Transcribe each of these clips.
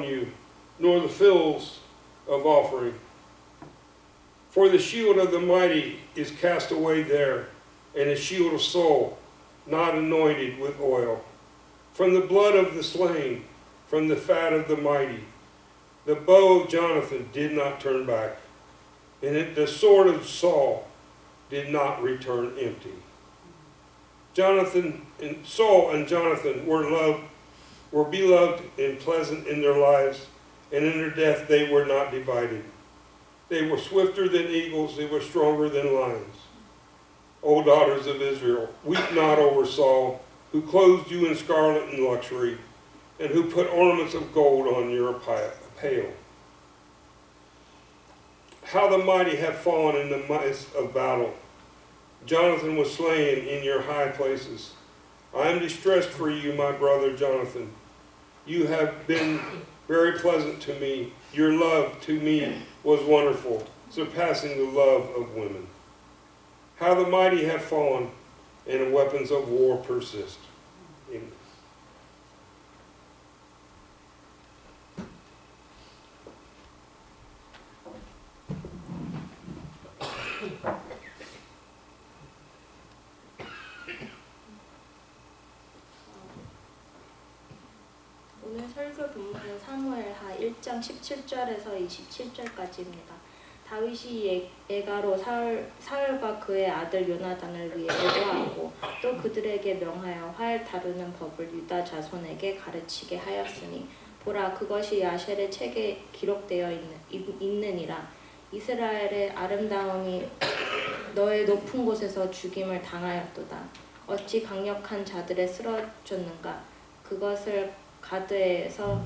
you, nor the fields of offering. For the shield of the mighty is cast away there, and the shield of Saul not anointed with oil. From the blood of the slain, from the fat of the mighty, the bow of Jonathan did not turn back, and the sword of Saul did not return empty. Saul and Jonathan were beloved and pleasant in their lives, and in their death they were not divided. They were swifter than eagles, they were stronger than lions. O daughters of Israel, weep not over Saul, who clothed you in scarlet and luxury, and who put ornaments of gold on your apparel. How the mighty have fallen in the midst of battle. Jonathan was slain in your high places. I am distressed for you, my brother Jonathan. You have been very pleasant to me. Your love to me was wonderful, surpassing the love of women. How the mighty have fallen, and the weapons of war persist. Amen. 오늘 설교 본문은 사무엘하 1장 17절에서 27절까지입니다. 다윗이 애가로 사울과 그의 아들 요나단을 위해 애도하고 또 그들에게 명하여 활 다루는 법을 유다 자손에게 가르치게 하였으니 보라, 그것이 야셀의 책에 기록되어 있느니라. 이스라엘의 아름다움이 너의 높은 곳에서 죽임을 당하였도다. 어찌 강력한 자들에 쓰러졌는가. 그것을 가드에서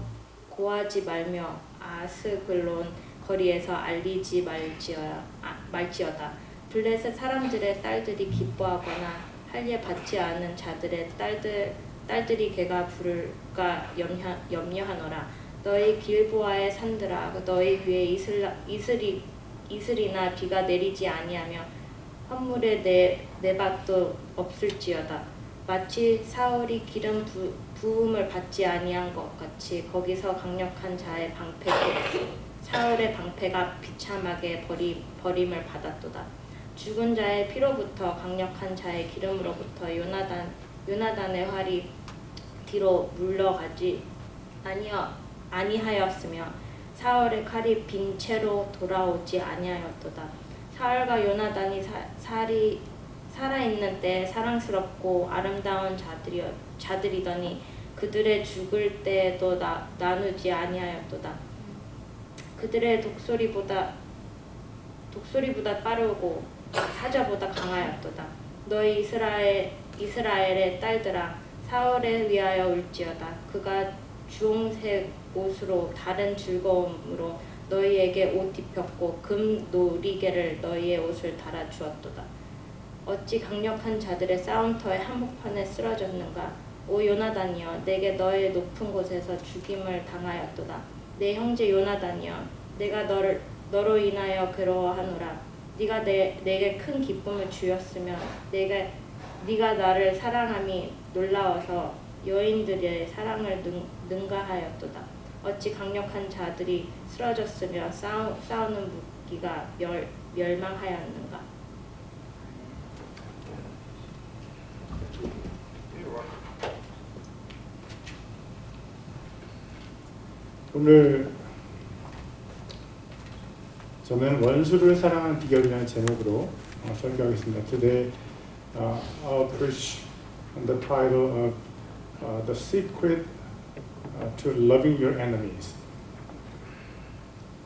고하지 말며 아스글론 거리에서 알리지 말지어다. 블레셋 사람들의 딸들이 기뻐하거나 할례 받지 않은 자들의 딸들이 개가 부를까 염려하노라. 너희 길보아의 산들아, 너희 위에 이슬이나 비가 내리지 아니하며 헌물에 내밭도 없을지어다. 마치 사울이 기름 부음을 받지 아니한 것 같이 거기서 강력한 자의 사울의 방패가 비참하게 버림을 받았도다. 죽은 자의 피로부터 강력한 자의 기름으로부터 요나단의 활이 뒤로 물러가지 아니하였으며 사울의 칼이 빈 채로 돌아오지 아니하였도다. 사울과 요나단이 살아있는 때 사랑스럽고 아름다운 자들이더니 그들의 죽을 때에도 나누지 아니하였도다. 그들의 독소리보다 빠르고 사자보다 강하였도다. 너희 이스라엘의 딸들아, 사울에 위하여 울지어다. 그가 주홍색 옷으로 다른 즐거움으로 너희에게 옷 입혔고 금 놀이개를 너희의 옷을 달아 주었도다. 어찌 강력한 자들의 싸움터의 한복판에 쓰러졌는가. 오 요나단이여, 내게 너의 높은 곳에서 죽임을 당하였도다. 내 형제 요나단이여, 내가 너로 인하여 괴로워하노라. 네가 내게 큰 기쁨을 주었으며 네가 나를 사랑함이 놀라워서 여인들의 사랑을 능가하였도다. 어찌 강력한 자들이 쓰러졌으며 싸우는 무기가 멸망하였는가. 오늘 저는 원수를 사랑하는 비결이라는 제목으로 설교하겠습니다. Today I'll preach on the title of The Secret to Loving Your Enemies.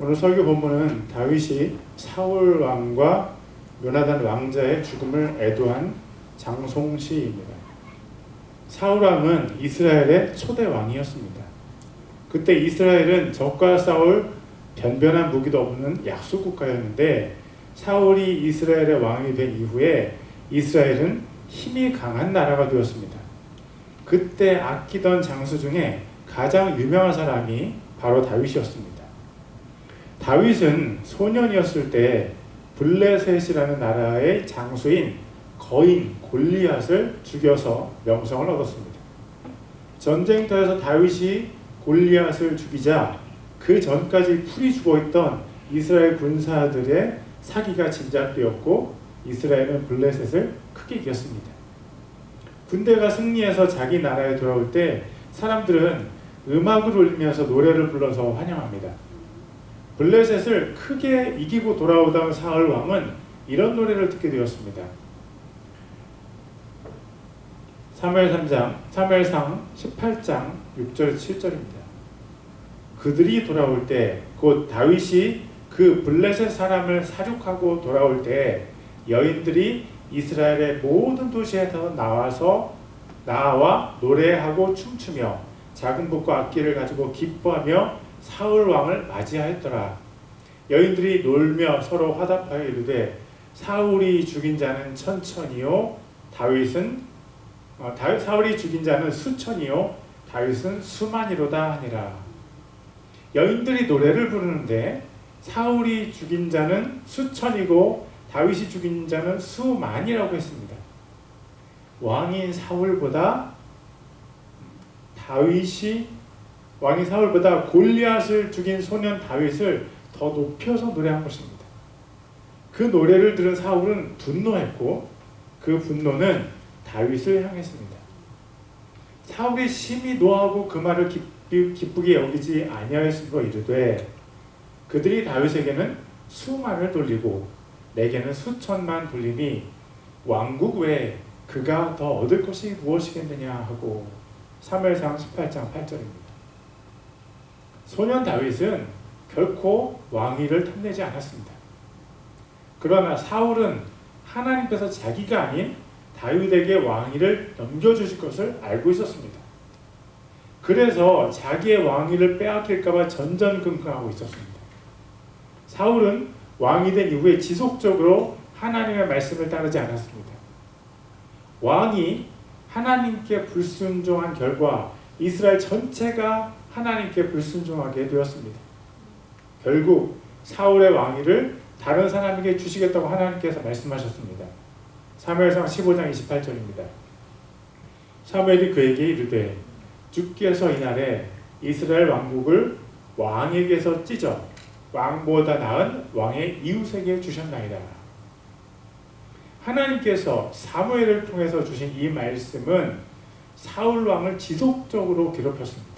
오늘 설교 본문은 다윗이 사울 왕과 요나단 왕자의 죽음을 애도한 장송시입니다. 사울 왕은 이스라엘의 초대 왕이었습니다. 그때 이스라엘은 적과 싸울 변변한 무기도 없는 약소국가였는데 사울이 이스라엘의 왕이 된 이후에 이스라엘은 힘이 강한 나라가 되었습니다. 그때 아끼던 장수 중에 가장 유명한 사람이 바로 다윗이었습니다. 다윗은 소년이었을 때 블레셋이라는 나라의 장수인 거인 골리앗을 죽여서 명성을 얻었습니다. 전쟁터에서 다윗이 골리앗을 죽이자 그 전까지 풀이 죽어있던 이스라엘 군사들의 사기가 진작되었고 이스라엘은 블레셋을 크게 이겼습니다. 군대가 승리해서 자기 나라에 돌아올 때 사람들은 음악을 울리면서 노래를 불러서 환영합니다. 블레셋을 크게 이기고 돌아오던 사울 왕은 이런 노래를 듣게 되었습니다. 사무엘상 18장 6절 7절입니다. 그들이 돌아올 때 곧 다윗이 그 블레셋 사람을 사륙하고 돌아올 때 여인들이 이스라엘의 모든 도시에서 나와 노래하고 춤추며 작은 북과 악기를 가지고 기뻐하며 사울 왕을 맞이하였더라. 여인들이 놀며 서로 화답하여 이르되 사울이 죽인 자는 천천이요 사울이 죽인 자는 수천이요 다윗은 수만이로다 하니라. 여인들이 노래를 부르는데 사울이 죽인 자는 수천이고 다윗이 죽인 자는 수만이라고 했습니다. 왕인 사울보다 골리앗을 죽인 소년 다윗을 더 높여서 노래한 것입니다. 그 노래를 들은 사울은 분노했고 그 분노는 다윗을 향했습니다. 사울이 심히 노하고 그 말을 기쁘게 여기지 아니하였으므로 이르되 그들이 다윗에게는 수만을 돌리고 내게는 수천만 돌림이 왕국 외에 그가 더 얻을 것이 무엇이겠느냐 하고. 사무엘상 18장 8절입니다. 소년 다윗은 결코 왕위를 탐내지 않았습니다. 그러나 사울은 하나님께서 자기가 아닌 다윗에게 왕위를 넘겨주실 것을 알고 있었습니다. 그래서 자기의 왕위를 빼앗길까봐 전전긍긍하고 있었습니다. 사울은 왕이 된 이후에 지속적으로 하나님의 말씀을 따르지 않았습니다. 왕이 하나님께 불순종한 결과 이스라엘 전체가 하나님께 불순종하게 되었습니다. 결국 사울의 왕위를 다른 사람에게 주시겠다고 하나님께서 말씀하셨습니다. 사무엘상 15장 28절입니다. 사무엘이 그에게 이르되 주께서 이날에 이스라엘 왕국을 왕에게서 찢어 왕보다 나은 왕의 이웃에게 주셨나이다. 하나님께서 사무엘을 통해서 주신 이 말씀은 사울 왕을 지속적으로 괴롭혔습니다.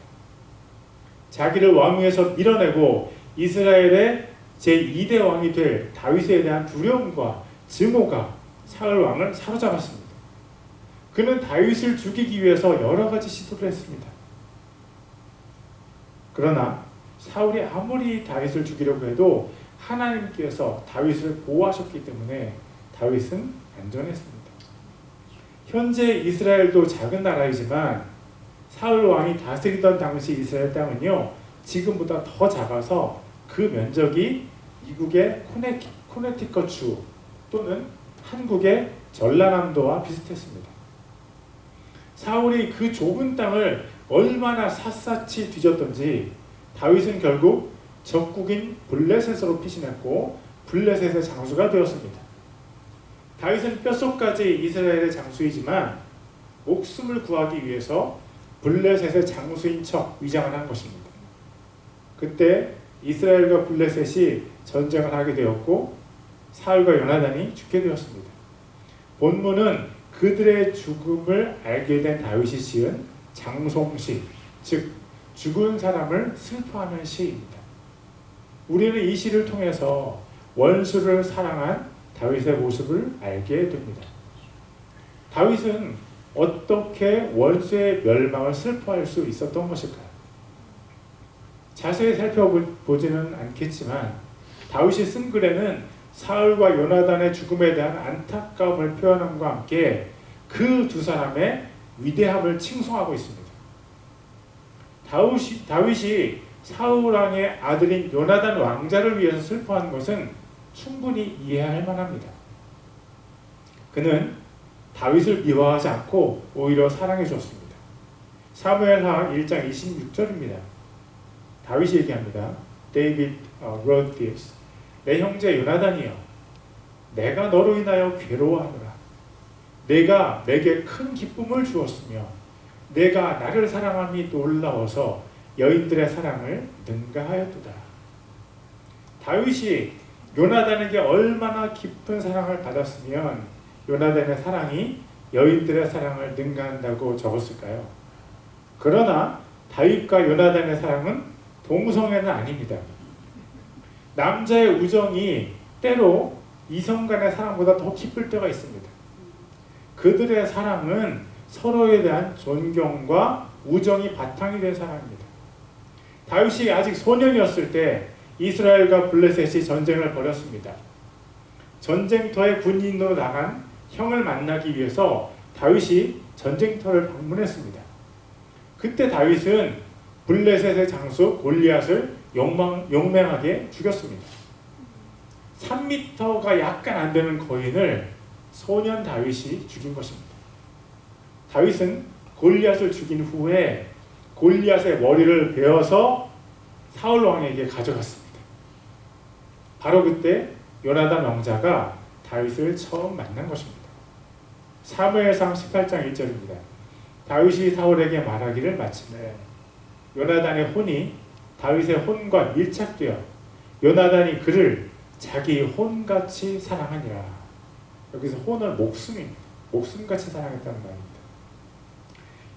자기를 왕위에서 밀어내고 이스라엘의 제2대 왕이 될 다윗에 대한 두려움과 증오가 사울 왕을 사로잡았습니다. 그는 다윗을 죽이기 위해서 여러 가지 시도를 했습니다. 그러나 사울이 아무리 다윗을 죽이려고 해도 하나님께서 다윗을 보호하셨기 때문에 다윗은 안전했습니다. 현재 이스라엘도 작은 나라이지만 사울 왕이 다스리던 당시 이스라엘 땅은요 지금보다 더 작아서 그 면적이 미국의 코네티컷주 또는 한국의 전라남도와 비슷했습니다. 사울이 그 좁은 땅을 얼마나 샅샅이 뒤졌던지 다윗은 결국 적국인 블레셋으로 피신했고 블레셋의 장수가 되었습니다. 다윗은 뼛속까지 이스라엘의 장수이지만 목숨을 구하기 위해서 블레셋의 장수인 척 위장을 한 것입니다. 그때 이스라엘과 블레셋이 전쟁을 하게 되었고 사울과 요나단이 죽게 되었습니다. 본문은 그들의 죽음을 알게 된 다윗이 지은 장송시, 즉 죽은 사람을 슬퍼하는 시입니다. 우리는 이 시를 통해서 원수를 사랑한 다윗의 모습을 알게 됩니다. 다윗은 어떻게 원수의 멸망을 슬퍼할 수 있었던 것일까요? 자세히 살펴보지는 않겠지만 다윗이 쓴 글에는 사울과 요나단의 죽음에 대한 안타까움을 표현함과 함께 그 두 사람의 위대함을 칭송하고 있습니다. 다윗이 사울 왕의 아들인 요나단 왕자를 위해서 슬퍼한 것은 충분히 이해할 만합니다. 그는 다윗을 미워하지 않고 오히려 사랑해 주었습니다. 사무엘하 1장 26절입니다. 다윗이 얘기합니다. David wrote this. 내 형제 요나단이여, 내가 너로 인하여 괴로워하노라. 내가 내게 큰 기쁨을 주었으며 내가 나를 사랑함이 놀라워서 여인들의 사랑을 능가하였도다. 다윗이 요나단에게 얼마나 깊은 사랑을 받았으면 요나단의 사랑이 여인들의 사랑을 능가한다고 적었을까요? 그러나 다윗과 요나단의 사랑은 동성애는 아닙니다. 남자의 우정이 때로 이성 간의 사랑보다 더 깊을 때가 있습니다. 그들의 사랑은 서로에 대한 존경과 우정이 바탕이 된 사랑입니다. 다윗이 아직 소년이었을 때 이스라엘과 블레셋이 전쟁을 벌였습니다. 전쟁터에 군인으로 나간 형을 만나기 위해서 다윗이 전쟁터를 방문했습니다. 그때 다윗은 블레셋의 장수 골리앗을 용맹하게 죽였습니다. 3m가 약간 안 되는 거인을 소년 다윗이 죽인 것입니다. 다윗은 골리앗을 죽인 후에 골리앗의 머리를 베어서 사울 왕에게 가져갔습니다. 바로 그때 요나단 왕자가 다윗을 처음 만난 것입니다. 사무엘상 18장 1절입니다. 다윗이 사울에게 말하기를 마침내 요나단의 혼이 다윗의 혼과 밀착되어 요나단이 그를 자기 혼같이 사랑하니라. 여기서 혼을 목숨입니다. 목숨같이 사랑했다는 말입니다.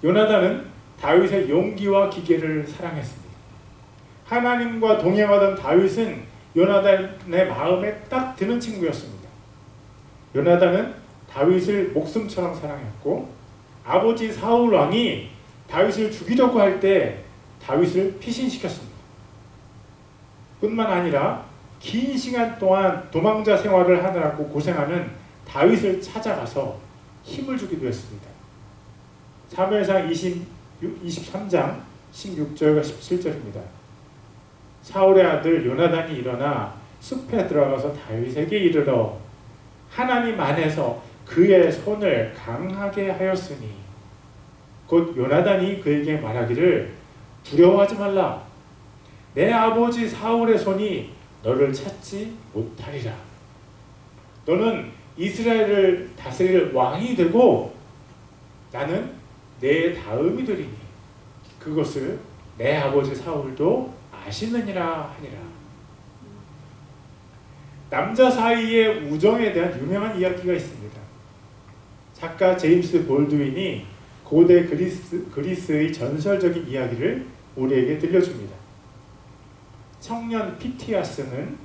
요나단은 다윗의 용기와 기계를 사랑했습니다. 하나님과 동행하던 다윗은 요나단의 마음에 딱 드는 친구였습니다. 요나단은 다윗을 목숨처럼 사랑했고 아버지 사울 왕이 다윗을 죽이려고 할 때 다윗을 피신시켰습니다. 뿐만 아니라 긴 시간 동안 도망자 생활을 하느라고 고생하는 다윗을 찾아가서 힘을 주기도 했습니다. 사무엘상 23장 16절과 17절입니다. 사울의 아들 요나단이 일어나 숲에 들어가서 다윗에게 이르러 하나님 안에서 그의 손을 강하게 하였으니 곧 요나단이 그에게 말하기를 두려워하지 말라. 내 아버지 사울의 손이 너를 찾지 못하리라. 너는 이스라엘을 다스릴 왕이 되고 나는 내 다음이 되리니 그것을 내 아버지 사울도 아시느니라 하니라. 남자 사이의 우정에 대한 유명한 이야기가 있습니다. 작가 제임스 볼드윈이 고대 그리스의 전설적인 이야기를 우리에게 들려줍니다. 청년 피티아스는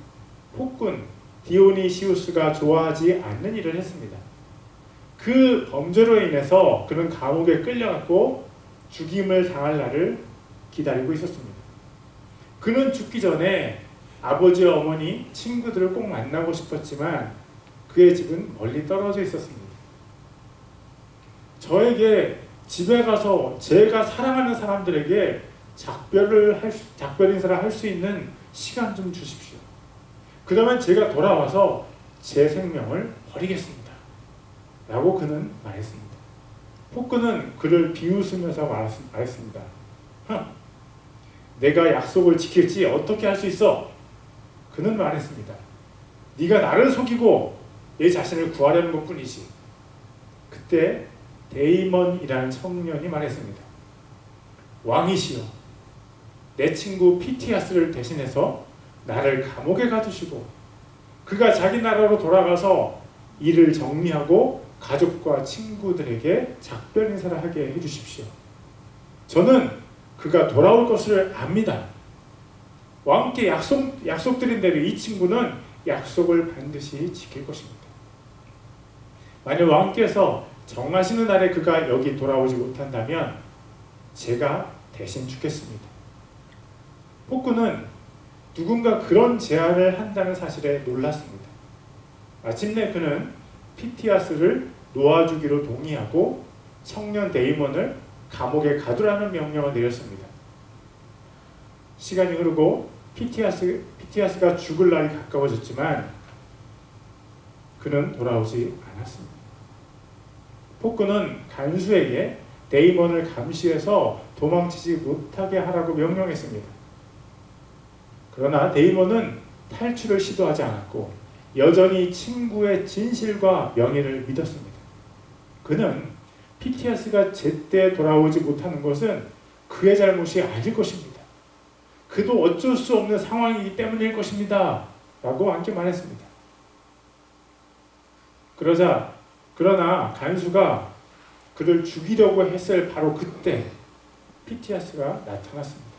폭군 디오니시우스가 좋아하지 않는 일을 했습니다. 그 범죄로 인해서 그는 감옥에 끌려갔고 죽임을 당할 날을 기다리고 있었습니다. 그는 죽기 전에 아버지, 어머니, 친구들을 꼭 만나고 싶었지만 그의 집은 멀리 떨어져 있었습니다. 저에게 집에 가서 제가 사랑하는 사람들에게 작별 인사를 할 수 있는 시간 좀 주십시오. 그러면 제가 돌아와서 제 생명을 버리겠습니다. 라고 그는 말했습니다. 폭군은 그를 비웃으면서 말했습니다. 내가 약속을 지킬지 어떻게 할 수 있어? 그는 말했습니다. 네가 나를 속이고 내 자신을 구하려는 것뿐이지. 그때 데이먼이라는 청년이 말했습니다. 왕이시여, 내 친구 피티아스를 대신해서 나를 감옥에 가두시고 그가 자기 나라로 돌아가서 일을 정리하고 가족과 친구들에게 작별 인사를 하게 해주십시오. 저는 그가 돌아올 것을 압니다. 왕께 약속드린 대로 이 친구는 약속을 반드시 지킬 것입니다. 만약 왕께서 정하시는 날에 그가 여기 돌아오지 못한다면 제가 대신 죽겠습니다. 폭군은 누군가 그런 제안을 한다는 사실에 놀랐습니다. 마침내 그는 피티아스를 놓아주기로 동의하고 청년 데이먼을 감옥에 가두라는 명령을 내렸습니다. 시간이 흐르고 피티아스가 죽을 날이 가까워졌지만 그는 돌아오지 않았습니다. 폭군은 간수에게 데이먼을 감시해서 도망치지 못하게 하라고 명령했습니다. 그러나 데이먼은 탈출을 시도하지 않았고 여전히 친구의 진실과 명예를 믿었습니다. 그는 피티아스가 제때 돌아오지 못하는 것은 그의 잘못이 아닐 것입니다. 그도 어쩔 수 없는 상황이기 때문일 것입니다. 라고 함께 말했습니다. 그러나 간수가 그를 죽이려고 했을 바로 그때 피티아스가 나타났습니다.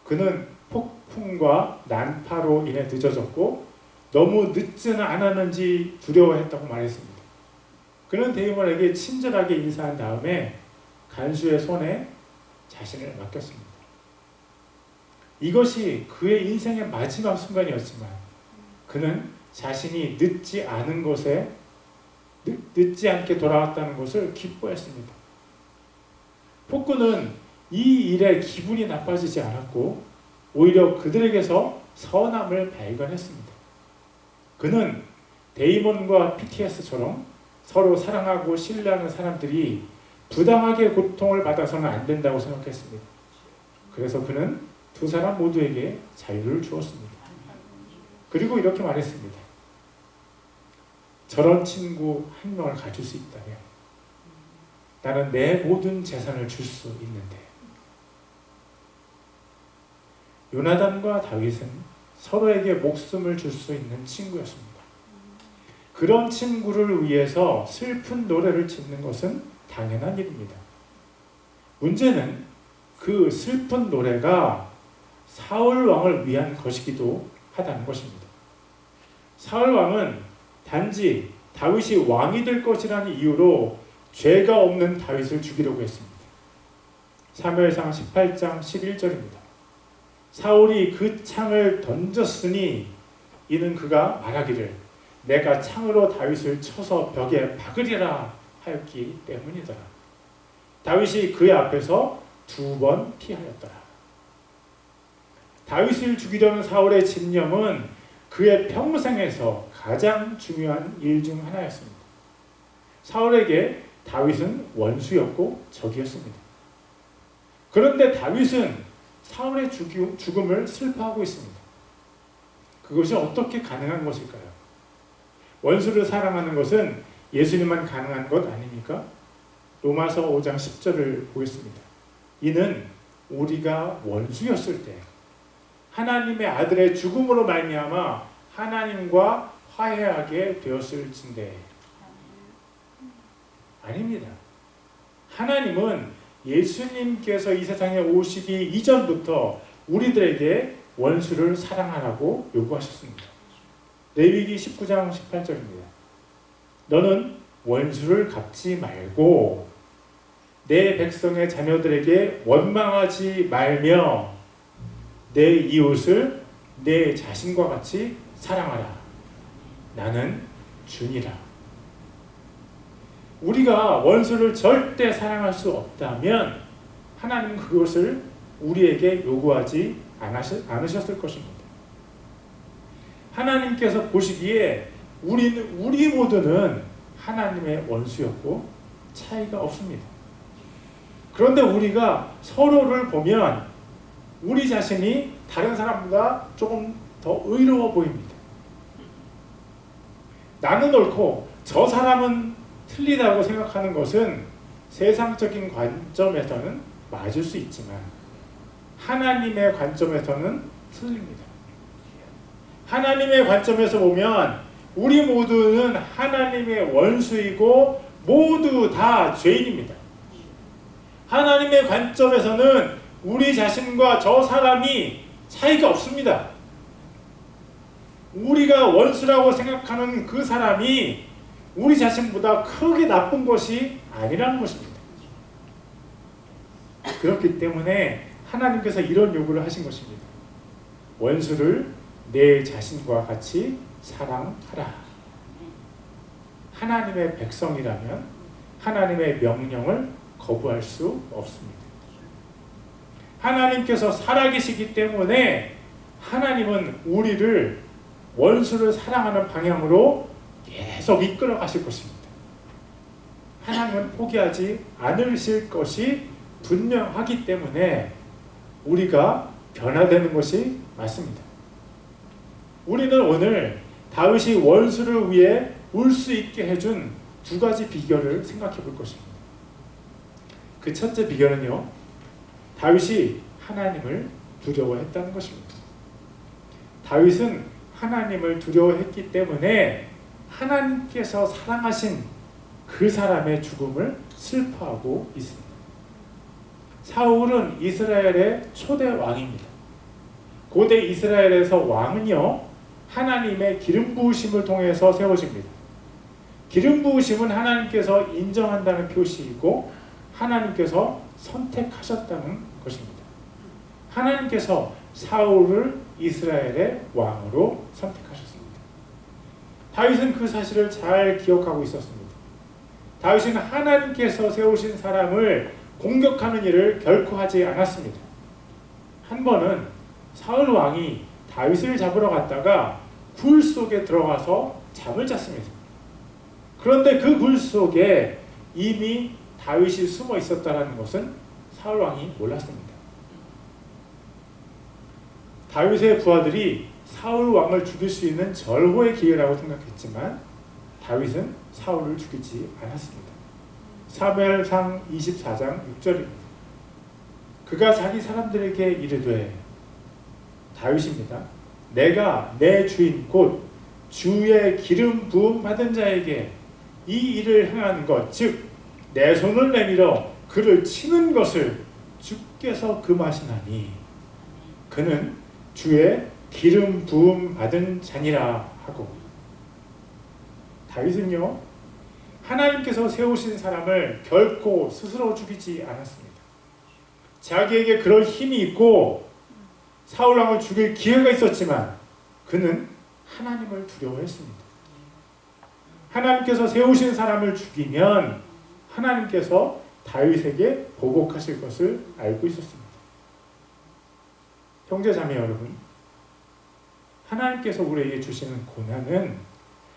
그는 폭풍과 난파로 인해 늦어졌고 너무 늦지는 않았는지 두려워했다고 말했습니다. 그는 데이몬에게 친절하게 인사한 다음에 간수의 손에 자신을 맡겼습니다. 이것이 그의 인생의 마지막 순간이었지만 그는 자신이 늦지 않게 돌아왔다는 것을 기뻐했습니다. 폭군은 이 일에 기분이 나빠지지 않았고 오히려 그들에게서 선함을 발견했습니다. 그는 데이몬과 피티에스처럼 서로 사랑하고 신뢰하는 사람들이 부당하게 고통을 받아서는 안 된다고 생각했습니다. 그래서 그는 두 사람 모두에게 자유를 주었습니다. 그리고 이렇게 말했습니다. 저런 친구 한 명을 가질 수 있다면 나는 내 모든 재산을 줄 수 있는데. 요나단과 다윗은 서로에게 목숨을 줄 수 있는 친구였습니다. 그런 친구를 위해서 슬픈 노래를 짓는 것은 당연한 일입니다. 문제는 그 슬픈 노래가 사울 왕을 위한 것이기도 하다는 것입니다. 사울 왕은 단지 다윗이 왕이 될 것이라는 이유로 죄가 없는 다윗을 죽이려고 했습니다. 사무엘상 18장 11절입니다. 사울이 그 창을 던졌으니 이는 그가 말하기를 내가 창으로 다윗을 쳐서 벽에 박으리라 하였기 때문이더라. 다윗이 그의 앞에서 2번 피하였더라. 다윗을 죽이려는 사울의 집념은 그의 평생에서 가장 중요한 일 중 하나였습니다. 사울에게 다윗은 원수였고 적이었습니다. 그런데 다윗은 사울의 죽음을 슬퍼하고 있습니다. 그것이 어떻게 가능한 것일까요? 원수를 사랑하는 것은 예수님만 가능한 것 아닙니까? 로마서 5장 10절을 보겠습니다. 이는 우리가 원수였을 때 하나님의 아들의 죽음으로 말미암아 하나님과 화해하게 되었을진데. 아닙니다. 하나님은 예수님께서 이 세상에 오시기 이전부터 우리들에게 원수를 사랑하라고 요구하셨습니다. 레위기 19장 18절입니다. 너는 원수를 갚지 말고 내 백성의 자녀들에게 원망하지 말며 내 이웃을 내 자신과 같이 사랑하라. 나는 주니라. 우리가 원수를 절대 사랑할 수 없다면 하나님은 그것을 우리에게 요구하지 않으셨을 것입니다. 하나님께서 보시기에 우리 모두는 하나님의 원수였고 차이가 없습니다. 그런데 우리가 서로를 보면 우리 자신이 다른 사람보다 조금 더 의로워 보입니다. 나는 옳고 저 사람은 틀리다고 생각하는 것은 세상적인 관점에서는 맞을 수 있지만 하나님의 관점에서는 틀립니다. 하나님의 관점에서 보면 우리 모두는 하나님의 원수이고 모두 다 죄인입니다. 하나님의 관점에서는 우리 자신과 저 사람이 차이가 없습니다. 우리가 원수라고 생각하는 그 사람이 우리 자신보다 크게 나쁜 것이 아니라는 것입니다. 그렇기 때문에 하나님께서 이런 요구를 하신 것입니다. 원수를 내 자신과 같이 사랑하라. 하나님의 백성이라면 하나님의 명령을 거부할 수 없습니다. 하나님께서 살아계시기 때문에 하나님은 우리를 원수를 사랑하는 방향으로 계속 이끌어 가실 것입니다. 하나님은 포기하지 않으실 것이 분명하기 때문에 우리가 변화되는 것이 맞습니다. 우리는 오늘 다윗이 원수를 위해 울 수 있게 해준 2가지 비결을 생각해 볼 것입니다. 그 첫째 비결은요, 다윗이 하나님을 두려워했다는 것입니다. 다윗은 하나님을 두려워했기 때문에 하나님께서 사랑하신 그 사람의 죽음을 슬퍼하고 있습니다. 사울은 이스라엘의 초대 왕입니다. 고대 이스라엘에서 왕은요, 하나님의 기름 부으심을 통해서 세워집니다. 기름 부으심은 하나님께서 인정한다는 표시이고 하나님께서 선택하셨다는 것입니다. 하나님께서 사울을 이스라엘의 왕으로 선택하셨습니다. 다윗은 그 사실을 잘 기억하고 있었습니다. 다윗은 하나님께서 세우신 사람을 공격하는 일을 결코 하지 않았습니다. 한 번은 사울 왕이 다윗을 잡으러 갔다가 굴 속에 들어가서 잠을 잤습니다. 그런데 그 굴 속에 이미 다윗이 숨어 있었다는 것은 사울 왕이 몰랐습니다. 다윗의 부하들이 사울 왕을 죽일 수 있는 절호의 기회라고 생각했지만 다윗은 사울을 죽이지 않았습니다. 사무엘상 24장 6절입니다. 그가 자기 사람들에게 이르되, 다윗입니다. 내가 내 주인 곧 주의 기름 부음 받은 자에게 이 일을 행한 것, 즉 내 손을 내밀어 그를 치는 것을 주께서 금하시나니 그는 주의 기름 부음 받은 자니라 하고, 다윗은요, 하나님께서 세우신 사람을 결코 스스로 죽이지 않았습니다. 자기에게 그럴 힘이 있고 사울 왕을 죽일 기회가 있었지만 그는 하나님을 두려워했습니다. 하나님께서 세우신 사람을 죽이면 하나님께서 다윗에게 보복하실 것을 알고 있었습니다. 형제자매 여러분, 하나님께서 우리에게 주시는 고난은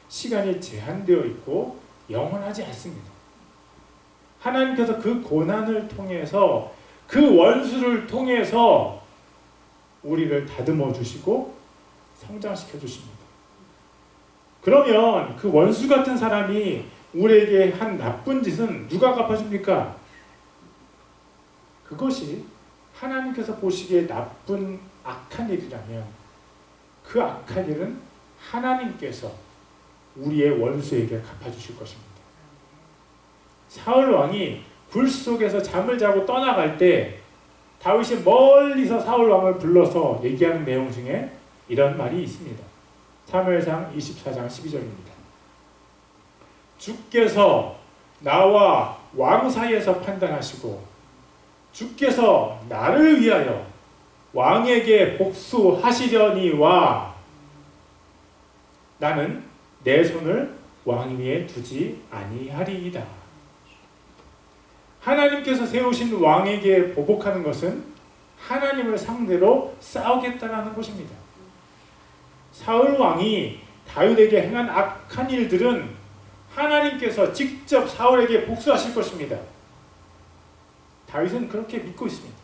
시간이 제한되어 있고 영원하지 않습니다. 하나님께서 그 고난을 통해서, 그 원수를 통해서 우리를 다듬어 주시고 성장시켜 주십니다. 그러면 그 원수 같은 사람이 우리에게 한 나쁜 짓은 누가 갚아줍니까? 그것이 하나님께서 보시기에 나쁜 악한 일이라면 그 악한 일은 하나님께서 우리의 원수에게 갚아주실 것입니다. 사울 왕이 굴 속에서 잠을 자고 떠나갈 때 다윗이 멀리서 사울 왕을 불러서 얘기하는 내용 중에 이런 말이 있습니다. 사무엘상 24장 12절입니다. 주께서 나와 왕 사이에서 판단하시고 주께서 나를 위하여 왕에게 복수하시려니와 나는 내 손을 왕 위에 두지 아니하리이다. 하나님께서 세우신 왕에게 보복하는 것은 하나님을 상대로 싸우겠다라는 것입니다. 사울 왕이 다윗에게 행한 악한 일들은 하나님께서 직접 사울에게 복수하실 것입니다. 다윗은 그렇게 믿고 있습니다.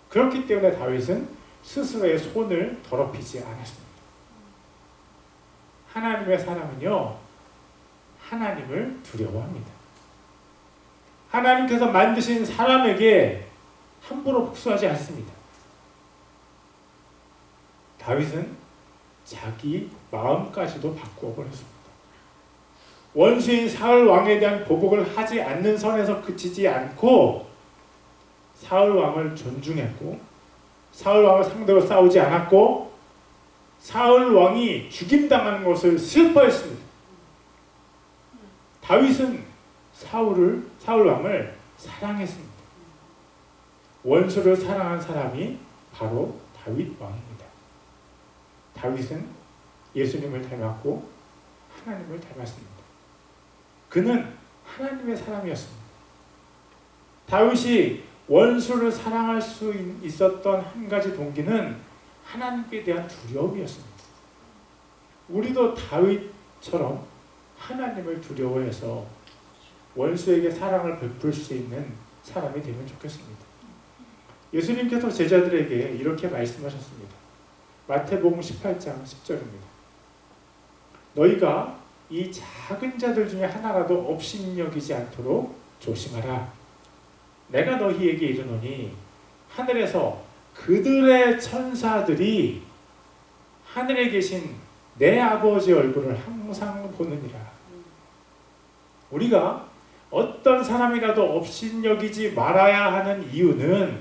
그렇기 때문에 다윗은 스스로의 손을 더럽히지 않았습니다. 하나님의 사람은요, 하나님을 두려워합니다. 하나님께서 만드신 사람에게 함부로 복수하지 않습니다. 다윗은 자기 마음까지도 바꾸어 버렸습니다. 원수인 사울 왕에 대한 보복을 하지 않는 선에서 그치지 않고 사울 왕을 존중했고 사울 왕을 상대로 싸우지 않았고 사울 왕이 죽임당하는 것을 슬퍼했습니다. 다윗은 사울 왕을 사랑했습니다. 원수를 사랑한 사람이 바로 다윗 왕입니다. 다윗은 예수님을 닮았고 하나님을 닮았습니다. 그는 하나님의 사람이었습니다. 다윗이 원수를 사랑할 수 있었던 한 가지 동기는 하나님께 대한 두려움이었습니다. 우리도 다윗처럼 하나님을 두려워해서 원수에게 사랑을 베풀 수 있는 사람이 되면 좋겠습니다. 예수님께서 제자들에게 이렇게 말씀하셨습니다. 마태복음 18장 10절입니다. 너희가 이 작은 자들 중에 하나라도 업신여기지 않도록 조심하라. 내가 너희에게 이르노니 하늘에서 그들의 천사들이 하늘에 계신 내 아버지 얼굴을 항상 보느니라. 우리가 어떤 사람이라도 업신여기지 말아야 하는 이유는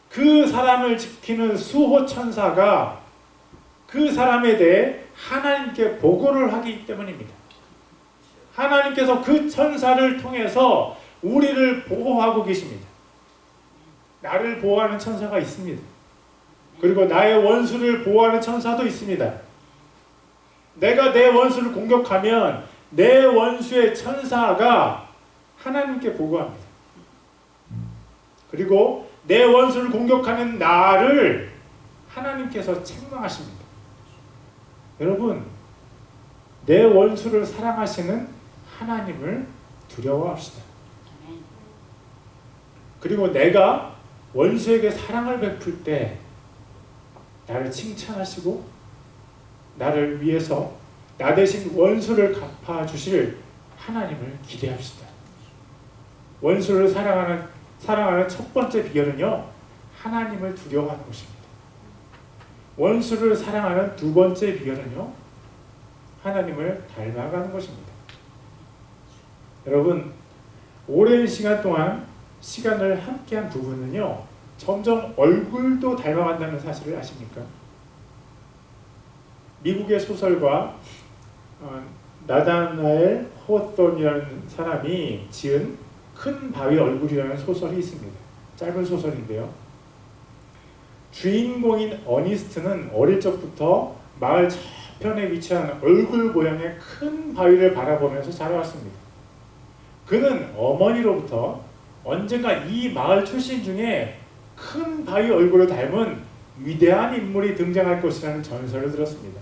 그 사람을 지키는 수호 천사가 그 사람에 대해 하나님께 보고를 하기 때문입니다. 하나님께서 그 천사를 통해서 우리를 보호하고 계십니다. 나를 보호하는 천사가 있습니다. 그리고 나의 원수를 보호하는 천사도 있습니다. 내가 내 원수를 공격하면 내 원수의 천사가 하나님께 보고합니다. 그리고 내 원수를 공격하는 나를 하나님께서 책망하십니다. 여러분, 내 원수를 사랑하시는 하나님을 두려워합시다. 그리고 내가 원수에게 사랑을 베풀 때 나를 칭찬하시고 나를 위해서 나 대신 원수를 갚아주실 하나님을 기대합시다. 원수를 사랑하는 첫 번째 비결은요, 하나님을 두려워하는 것입니다. 원수를 사랑하는 두 번째 비결은요, 하나님을 닮아가는 것입니다. 여러분, 오랜 시간 동안 시간을 함께한 두 분은요, 점점 얼굴도 닮아간다는 사실을 아십니까? 미국의 소설가 나다나엘 호톤이라는 사람이 지은 큰 바위 얼굴이라는 소설이 있습니다. 짧은 소설인데요. 주인공인 어니스트는 어릴 적부터 마을 저편에 위치한 얼굴 모양의 큰 바위를 바라보면서 자라왔습니다. 그는 어머니로부터 언젠가 이 마을 출신 중에 큰 바위 얼굴을 닮은 위대한 인물이 등장할 것이라는 전설을 들었습니다.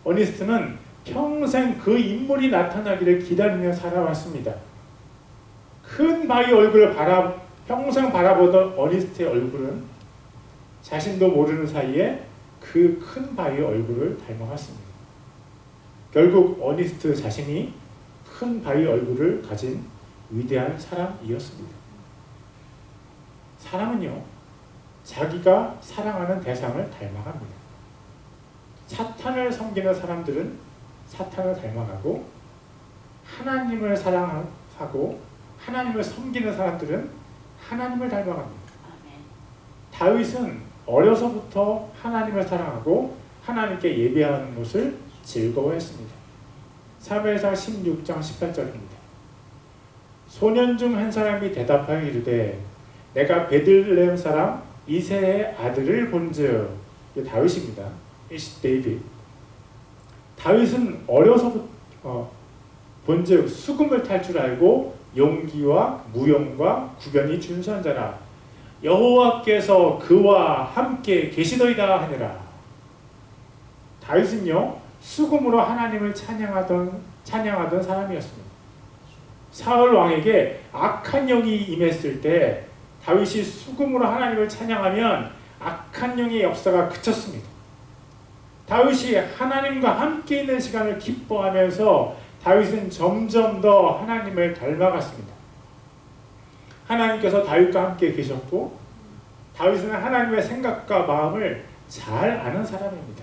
어니스트는 평생 그 인물이 나타나기를 기다리며 살아왔습니다. 큰 바위 얼굴을 평생 바라보던 어니스트의 얼굴은 자신도 모르는 사이에 그 큰 바위 얼굴을 닮아갔습니다. 결국 어니스트 자신이 큰 바위 얼굴을 가진 위대한 사람이었습니다. 사람은요, 자기가 사랑하는 대상을 닮아갑니다. 사탄을 섬기는 사람들은 사탄을 닮아가고, 하나님을 사랑하고 하나님을 섬기는 사람들은 하나님을 닮아갑니다. 다윗은 어려서부터 하나님을 사랑하고 하나님께 예배하는 것을 즐거워했습니다. 사무엘상 16장 18절입니다. 소년 중 한 사람이 대답하여 이르되 내가 베들레헴 사람 이새의 아들을 본즉, 다윗입니다. It's David. 다윗은 어려서부터 본즉 수금을 탈 줄 알고 용기와 무용과 구변이 준수한 자라. 여호와께서 그와 함께 계시더이다 하니라. 다윗은요, 수금으로 하나님을 찬양하던 사람이었습니다. 사울 왕에게 악한 영이 임했을 때 다윗이 수금으로 하나님을 찬양하면 악한 영의 역사가 그쳤습니다. 다윗이 하나님과 함께 있는 시간을 기뻐하면서 다윗은 점점 더 하나님을 닮아갔습니다. 하나님께서 다윗과 함께 계셨고 다윗은 하나님의 생각과 마음을 잘 아는 사람입니다.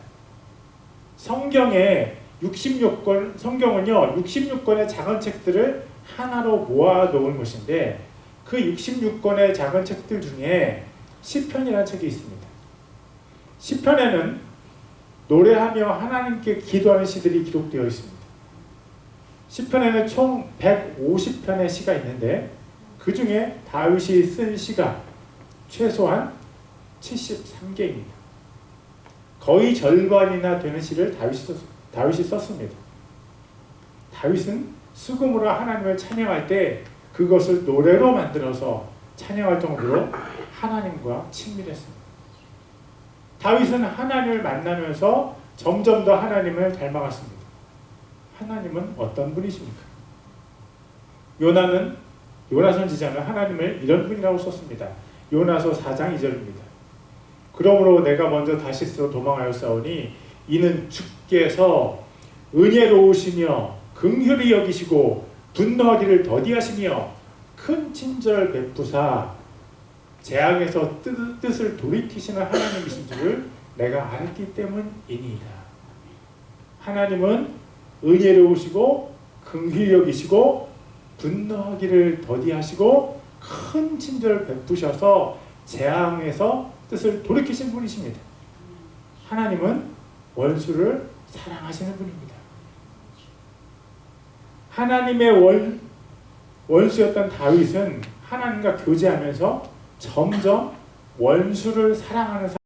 성경은요, 66권의 작은 책들을 하나로 모아놓은 것인데 그 66권의 작은 책들 중에 시편이라는 책이 있습니다. 시편에는 노래하며 하나님께 기도하는 시들이 기록되어 있습니다. 시편에는 총 150편의 시가 있는데 그 중에 다윗이 쓴 시가 최소한 73개입니다. 거의 절반이나 되는 시를 다윗이 썼습니다. 다윗은 수금으로 하나님을 찬양할 때 그것을 노래로 만들어서 찬양할 정도로 하나님과 친밀했습니다. 다윗은 하나님을 만나면서 점점 더 하나님을 닮아갔습니다. 하나님은 어떤 분이십니까? 요나 선지자는 하나님을 이런 분이라고 썼습니다. 요나서 4장 2절입니다. 그러므로 내가 먼저 다시스로 도망하였사오니 이는 주께서 은혜로우시며 긍휼히 여기시고 분노하기를 더디하시며 큰 친절 베푸사 재앙에서 뜻을 돌이키시는 하나님이신 줄을 내가 알았기 때문이니이다. 하나님은 은혜로우시고 긍휼히 여기시고 분노하기를 더디하시고 큰 친절을 베푸셔서 재앙에서 뜻을 돌이키신 분이십니다. 하나님은 원수를 사랑하시는 분입니다. 하나님의 원수였던 다윗은 하나님과 교제하면서 점점 원수를 사랑하는